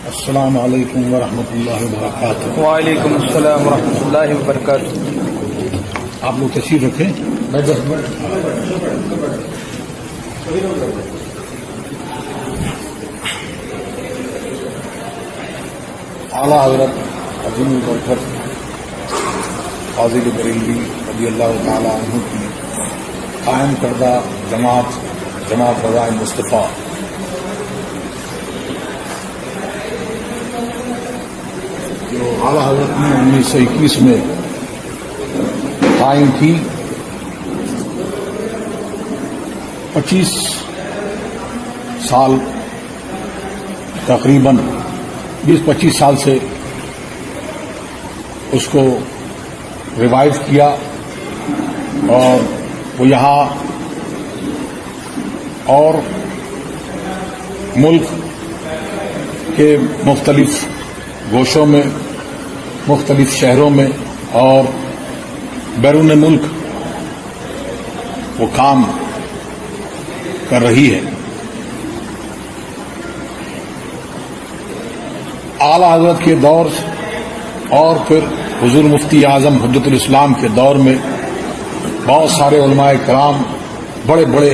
السلام علیکم ورحمۃ اللہ وبرکاتہ۔ وعلیکم السلام ورحمۃ اللہ وبرکاتہ۔ آپ لوگ تشریف رکھیں۔ اعلیٰ حضرت عظیم البرکت فاضل بریلوی رضی اللہ تعالی عنہ کی قائم کردہ جماعت رضائے مصطفیٰ جو اعلیٰ حضرت نے 1921 میں قائم کی، 25 سال تقریباً 20-25 سال سے اس کو ریوائیو کیا اور وہ یہاں اور ملک کے مختلف گوشوں میں، مختلف شہروں میں اور بیرون ملک وہ کام کر رہی ہے۔ اعلیٰ حضرت کے دور اور پھر حضور مفتی اعظم حجت الاسلام کے دور میں بہت سارے علماء کرام، بڑے بڑے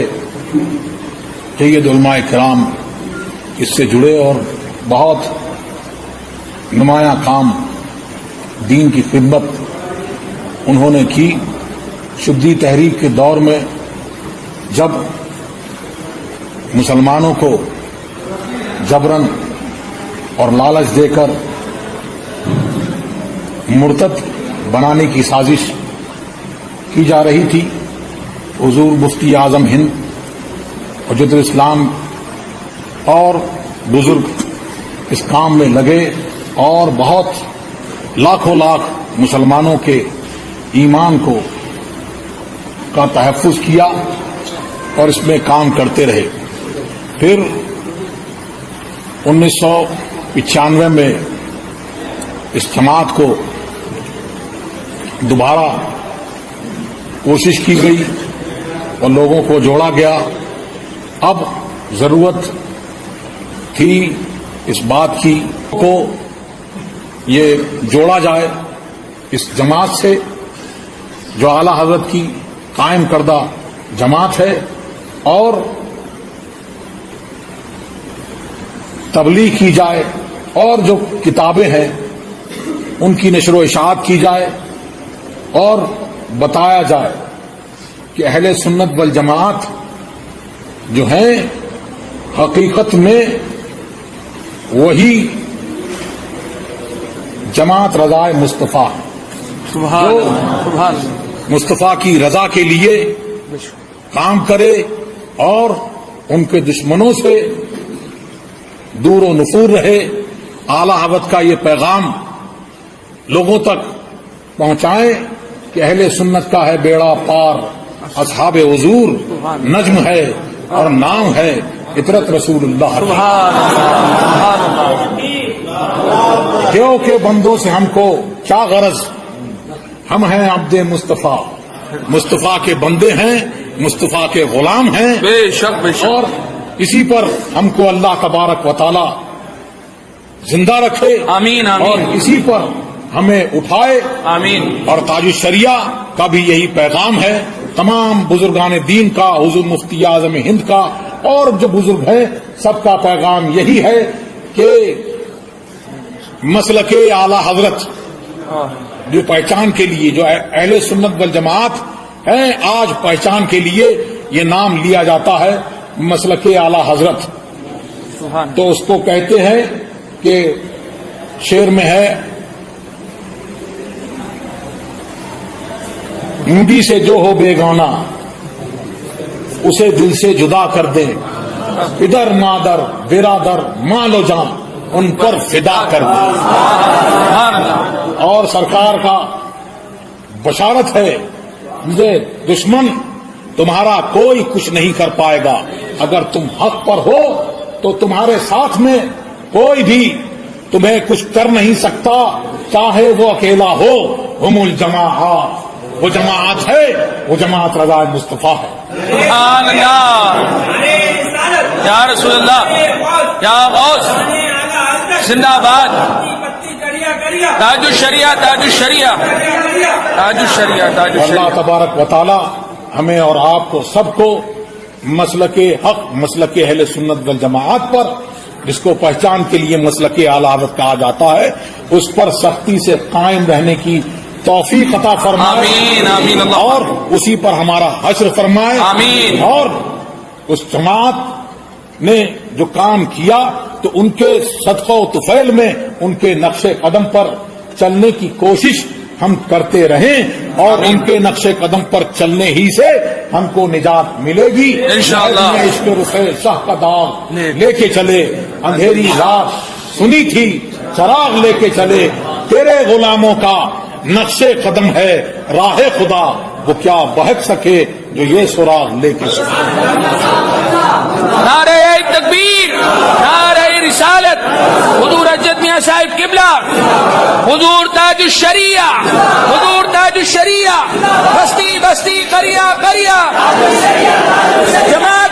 جید علماء کرام اس سے جڑے اور بہت نمایاں کام دین کی خدمت انہوں نے کی۔ شبلی تحریک کے دور میں جب مسلمانوں کو جبراً اور لالچ دے کر مرتد بنانے کی سازش کی جا رہی تھی، حضور مفتی اعظم ہند حجت الاسلام اور بزرگ اس کام میں لگے اور بہت لاکھوں لاکھ مسلمانوں کے ایمان کا تحفظ کیا اور اس میں کام کرتے رہے۔ پھر 1995 میں اس جماعت کو دوبارہ کوشش کی گئی اور لوگوں کو جوڑا گیا۔ اب ضرورت تھی اس بات کی کو یہ جوڑا جائے اس جماعت سے جو اعلیٰ حضرت کی قائم کردہ جماعت ہے، اور تبلیغ کی جائے اور جو کتابیں ہیں ان کی نشر و اشاعت کی جائے اور بتایا جائے کہ اہل سنت والجماعت جو ہیں حقیقت میں وہی جماعت رضائے مصطفیٰ جو مصطفیٰ کی رضا کے لیے کام کرے اور ان کے دشمنوں سے دور و نفور رہے۔ اعلیٰ حضرت کا یہ پیغام لوگوں تک پہنچائیں کہ اہل سنت کا ہے بیڑا پار، اصحاب حضور نجم ہے اور نام ہے عطرت رسول اللہ۔ دیو کے بندوں سے ہم کو کیا غرض، ہم ہیں عبد مصطفیٰ، مصطفیٰ کے بندے ہیں، مصطفیٰ کے غلام ہیں، بے شک بے شک، اور اسی پر ہم کو اللہ تبارک و تعالی زندہ رکھے، آمین آمین، اور اسی پر ہمیں اٹھائے، آمین۔ اور تاج الشریعہ کا بھی یہی پیغام ہے، تمام بزرگان دین کا، حضور مفتی اعظم ہند کا اور جو بزرگ ہیں سب کا پیغام یہی ہے کہ مسلک اعلیٰ حضرت جو پہچان کے لیے، جو اہل سنت والجماعت ہے آج پہچان کے لیے یہ نام لیا جاتا ہے مسلک اعلیٰ حضرت، تو اس کو کہتے ہیں کہ شعر میں ہے مودی سے جو ہو بیگانہ اسے دل سے جدا کر دے، ادھر نادر برادر مال و جان ان پر فدا کر دے۔ اور سرکار کا بشارت ہے کہ دشمن تمہارا کوئی کچھ نہیں کر پائے گا، اگر تم حق پر ہو تو تمہارے ساتھ میں کوئی بھی تمہیں کچھ کر نہیں سکتا، چاہے وہ اکیلا ہو۔ ہم الجماعات، وہ جماعت ہے، وہ جماعت رضائے مصطفیٰ ہے۔ سبحان اللہ، یا رسول اللہ، یا غوث، زندہ باد تاج الشریعہ تاج الشریعہ تاج الشریعہ تاج اللہ الشریعہ. تبارک و تعالی ہمیں اور آپ کو سب کو مسلک حق مسلک اہل سنت والجماعت پر، جس کو پہچان کے لیے مسلک اعلی حضرت کہا جاتا ہے، اس پر سختی سے قائم رہنے کی توفیق عطا فرمائے. آمین آمین اللہ. اور اسی پر ہمارا حشر فرمائے. آمین. اور اس جماعت نے جو کام کیا تو ان کے صدقہ و طفیل میں ان کے نقش قدم پر چلنے کی کوشش ہم کرتے رہیں، اور آمین. ان کے نقش قدم پر چلنے ہی سے ہم کو نجات ملے گی. انشاءاللہ. عشق رخ شاہ کا داغ نیک. لے کے چلے، اندھیری رات سنی تھی چراغ لے کے چلے، تیرے غلاموں کا نقش قدم ہے راہ خدا، وہ کیا بہک سکے جو یہ سراغ لے کے چلے. نعرہ تکبیر، نعرہ رسالت، حضور حضرت میاں صاحب قبلہ، حضور تاج الشریعہ، حضور تاج الشریعہ، بستی بستی قریہ قریہ، جماعت